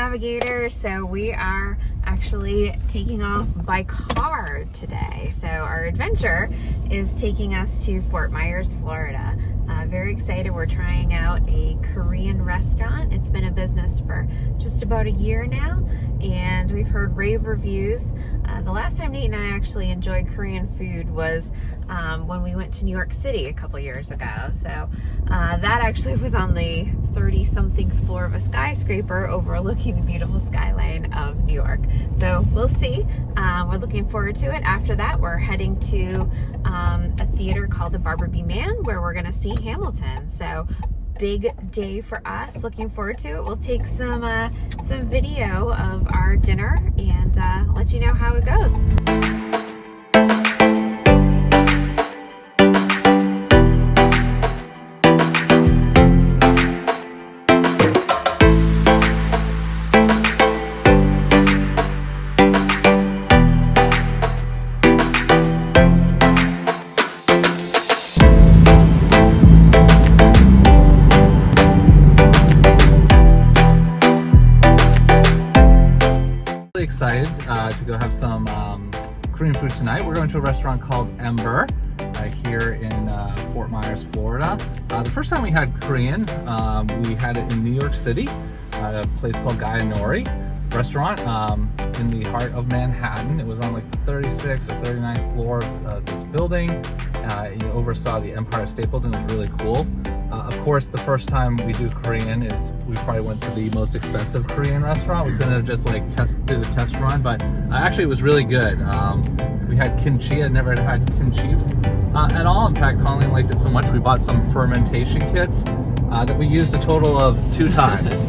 navigator, so we are actually taking off by car today. So our adventure is taking us to Fort Myers, Florida. Very excited. We're trying out a Korean restaurant. It's been in business for just about a year now, and we've heard rave reviews. The last time Nate and I actually enjoyed Korean food was when we went to New York City a couple years ago. So that actually was on the 30-something floor of a skyscraper overlooking the beautiful skyline of New York. So we'll see. We're looking forward to it. After that, we're heading to a theater called the Mann, where we're going to see Hamilton. So big day for us. Looking forward to it. We'll take some video of our dinner and let you know how it goes. Excited to go have some Korean food tonight. We're going to a restaurant called Ember here in Fort Myers, Florida. The first time we had Korean, we had it in New York City, a place called Nori restaurant in the heart of Manhattan. It was on like the 36th or 39th floor of this building. You oversaw the Empire State Building. It was really cool. Of course, the first time we do Korean is we probably went to the most expensive Korean restaurant. We couldn't have just like did a test run, but actually it was really good. We had kimchi. I'd never had kimchi at all. In fact, Colleen liked it so much we bought some fermentation kits that we used a total of 2 times.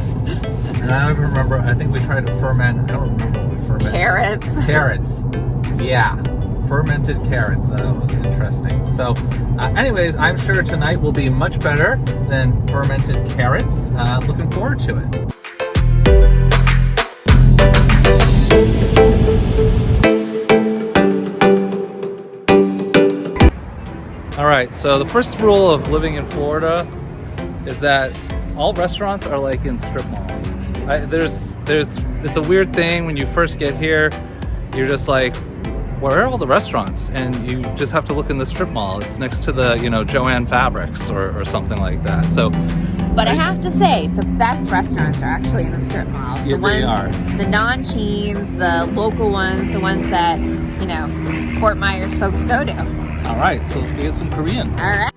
And I don't even remember. I think we tried to ferment. I don't remember what we fermented. Carrots. Yeah. Fermented carrots. That was interesting. So anyways, I'm sure tonight will be much better than fermented carrots. Looking forward to it. All right, so the first rule of living in Florida is that all restaurants are like in strip malls. It's a weird thing when you first get here. You're just like, where are all the restaurants? And you just have to look in the strip mall. It's next to the, Joann Fabrics or something like that. So, but I have to say, the best restaurants are actually in the strip malls. Yeah, they are. The non-chains, the local ones, the ones that, Fort Myers folks go to. All right, so let's get some Korean. All right.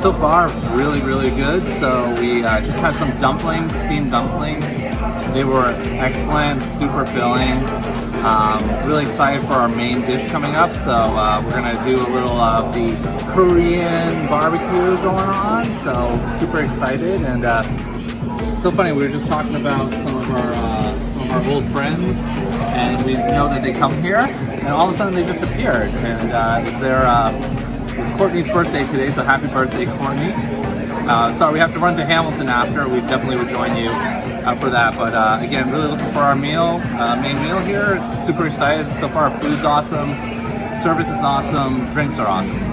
So far, really good. So we just had some dumplings, steamed dumplings. They were excellent, super filling. Really excited for our main dish coming up. So we're gonna do a little of the Korean barbecue going on. So super excited, and so funny. We were just talking about some of our old friends, and we know that they come here, and all of a sudden they just appeared. And it's Courtney's birthday today, so happy birthday, Courtney. Sorry, we have to run to Hamilton after. We definitely would join you for that. But again, really looking for our meal, main meal here. Super excited. So far, food's awesome, service is awesome, drinks are awesome.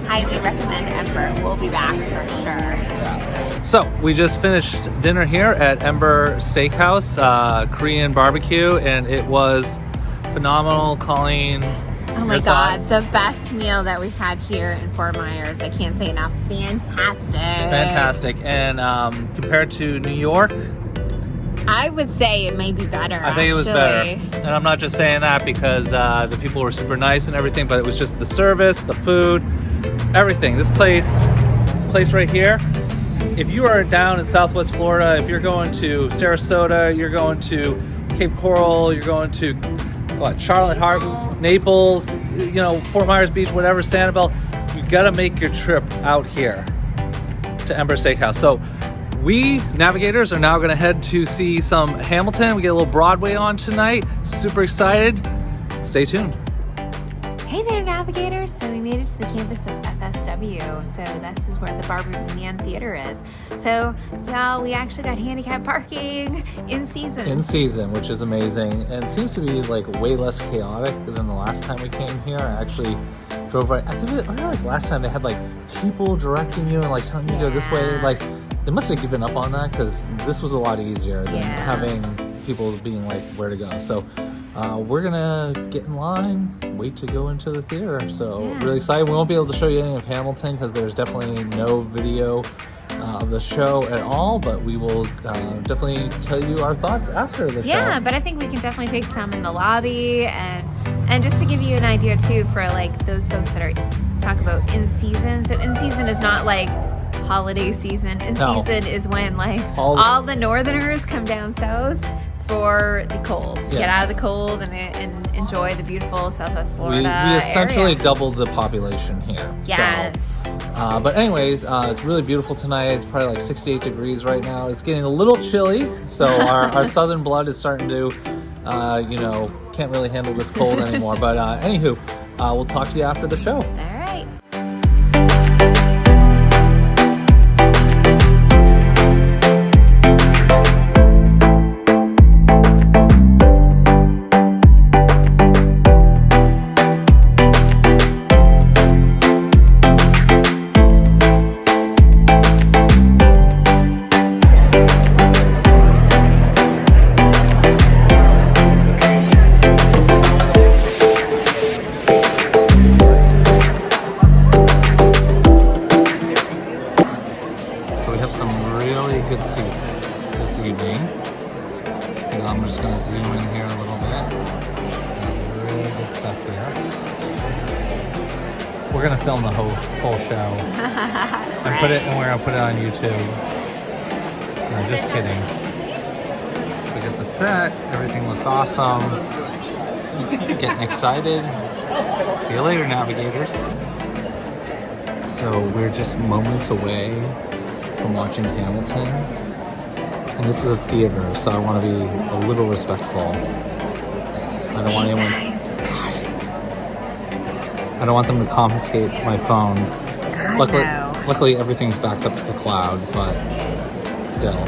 Highly recommend Ember. We'll be back for sure. So we just finished dinner here at Ember Steakhouse, Korean BBQ, and it was phenomenal. Colleen, oh my God, the best meal that we've had here in Fort Myers. I can't say enough. Fantastic. And compared to New York, I would say it may be better. I think it was better. And I'm not just saying that because the people were super nice and everything, but it was just the service, the food, everything. This place right here, if you are down in Southwest Florida, if you're going to Sarasota, you're going to Cape Coral, you're going to Charlotte, Naples, Fort Myers Beach, whatever, Sanibel, you gotta make your trip out here to Ember Steakhouse. So we navigators are now gonna head to see some Hamilton. We get a little Broadway on tonight. Super excited. Stay tuned. Hey there, navigators. So we made it to the campus of FSW. So this is where the Mann Theater is. So y'all, we actually got handicap parking in season. In season, which is amazing. And it seems to be like way less chaotic than the last time we came here. I actually drove right. I remember like last time they had like people directing you and like telling you to go this way. Like they must have given up on that because this was a lot easier than having people being like where to go. So we're gonna get in line, wait to go into the theater. So really excited. We won't be able to show you any of Hamilton because there's definitely no video of the show at all, but we will definitely tell you our thoughts after the show. Yeah, but I think we can definitely take some in the lobby and just to give you an idea too for like those folks that are talk about in season. So in season is not like holiday season. In season is when like all the northerners come down south for the cold. Yes. Get out of the cold and enjoy the beautiful Southwest Florida We essentially area. doubled the population here. Yes. So, but anyways, it's really beautiful tonight. It's probably like 68 degrees right now. It's getting a little chilly, so our southern blood is starting to, can't really handle this cold anymore. But anywho, we'll talk to you after the show. All right. Good seats this evening. And I'm just going to zoom in here a little bit. Some really good stuff here. We're going to film the whole show and we're going to put it on YouTube. No, just kidding. We got the set. Everything looks awesome. Getting excited. See you later, navigators. So we're just moments away from watching Hamilton, and this is a theater, so I want to be a little respectful. I don't want anyone. I don't want them to confiscate my phone. Luckily, everything's backed up to the cloud, but still. I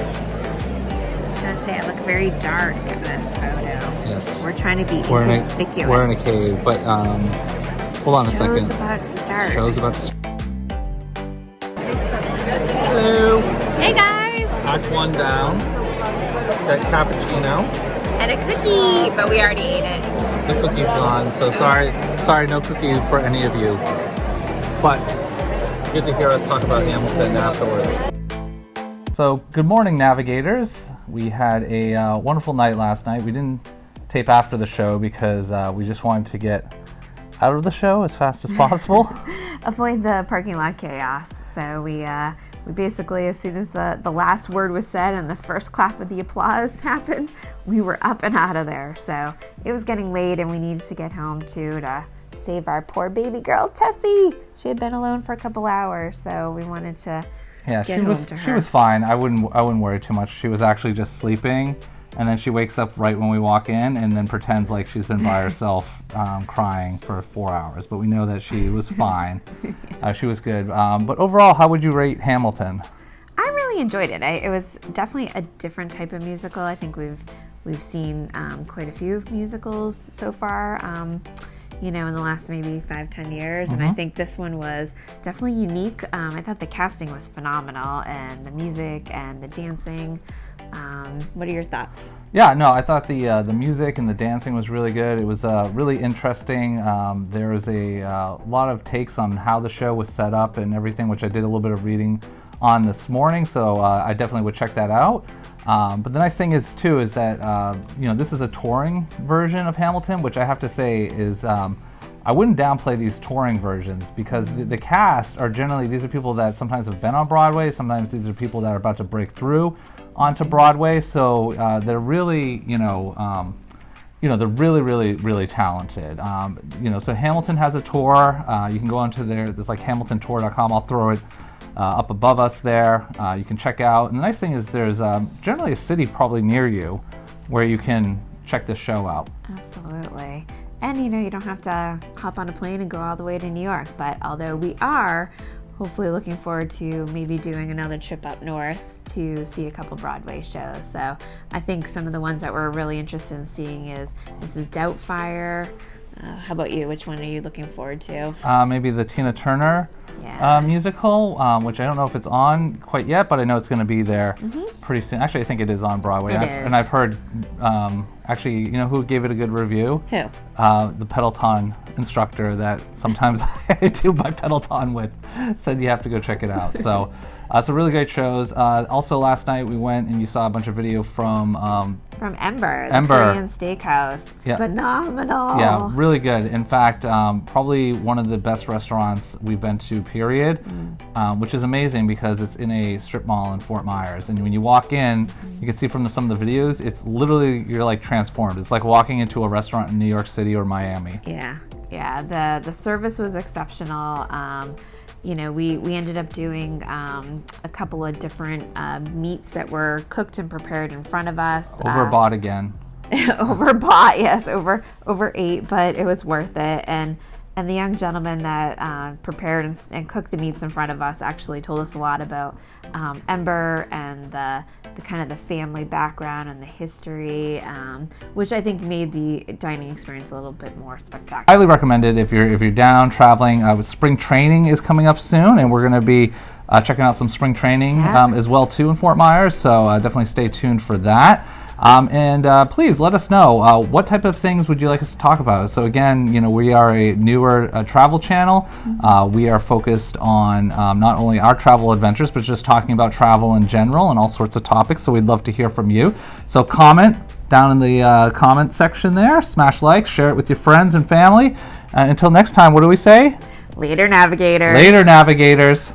was gonna say I look very dark in this photo. Yes. We're trying to be inconspicuous. We're in a cave, but hold on a second. Show's about to start. Show's about to start. Hello. Hey guys. Act 1 down. That cappuccino. And a cookie, but we already ate it. The cookie's gone, so sorry, no cookie for any of you. But you get to hear us talk about Hamilton afterwards. So, good morning, navigators. We had a wonderful night last night. We didn't tape after the show because we just wanted to get out of the show as fast as possible. Avoid the parking lot chaos. So we basically, as soon as the last word was said and the first clap of the applause happened, we were up and out of there. So it was getting late and we needed to get home too to save our poor baby girl, Tessie. She had been alone for a couple hours, so we wanted to get home to her. She was fine. I wouldn't worry too much. She was actually just sleeping. And then she wakes up right when we walk in and then pretends like she's been by herself crying for 4 hours. But we know that she was fine. She was good. But overall, how would you rate Hamilton? I really enjoyed it. It was definitely a different type of musical. I think we've seen quite a few musicals so far. in the last maybe 5-10 years. And I think this one was definitely unique. I thought the casting was phenomenal, and the music and the dancing. What are your thoughts? Yeah, no, I thought the music and the dancing was really good. It was really interesting. There was a lot of takes on how the show was set up and everything, which I did a little bit of reading on this morning, so I definitely would check that out. But the nice thing is that this is a touring version of Hamilton, which I have to say is I wouldn't downplay these touring versions, because the cast are generally, these are people that sometimes have been on Broadway, sometimes these are people that are about to break through onto Broadway, so they're really, they're really, really, really talented. So Hamilton has a tour. You can go onto there's like hamiltontour.com. I'll throw it up above us there. You can check out. And the nice thing is there's generally a city probably near you where you can check this show out. Absolutely. And you don't have to hop on a plane and go all the way to New York, but although we are hopefully looking forward to maybe doing another trip up north to see a couple Broadway shows. So I think some of the ones that we're really interested in seeing is Mrs. Doubtfire. How about you? Which one are you looking forward to? Maybe the Tina Turner musical, which I don't know if it's on quite yet, but I know it's going to be there pretty soon. Actually, I think it is on Broadway. And I've heard, actually, who gave it a good review? Who? The Peloton instructor that sometimes I do my Peloton with said you have to go check it out. So really great shows. Also, last night we went and you saw a bunch of video from Ember, the Korean steakhouse. Yeah. Phenomenal. Yeah, really good. In fact, probably one of the best restaurants we've been to, period, which is amazing because it's in a strip mall in Fort Myers. And when you walk in, you can see from some of the videos, it's literally, you're like transformed. It's like walking into a restaurant in New York City or Miami. Yeah. The service was exceptional. We ended up doing a couple of different meats that were cooked and prepared in front of us. Overbought again. Overbought, yes, overate, but it was worth it. And the young gentleman that prepared and cooked the meats in front of us actually told us a lot about Ember and the kind of the family background and the history, which I think made the dining experience a little bit more spectacular. Highly recommended if you're down traveling. Spring training is coming up soon, and we're going to be checking out some spring training as well too in Fort Myers. So definitely stay tuned for that. And please let us know what type of things would you like us to talk about. So again, we are a newer travel channel. We are focused on not only our travel adventures, but just talking about travel in general and all sorts of topics. So we'd love to hear from you. So comment down in the comment section there. Smash like, share it with your friends and family. Until next time, what do we say? Later, navigators. Later, navigators.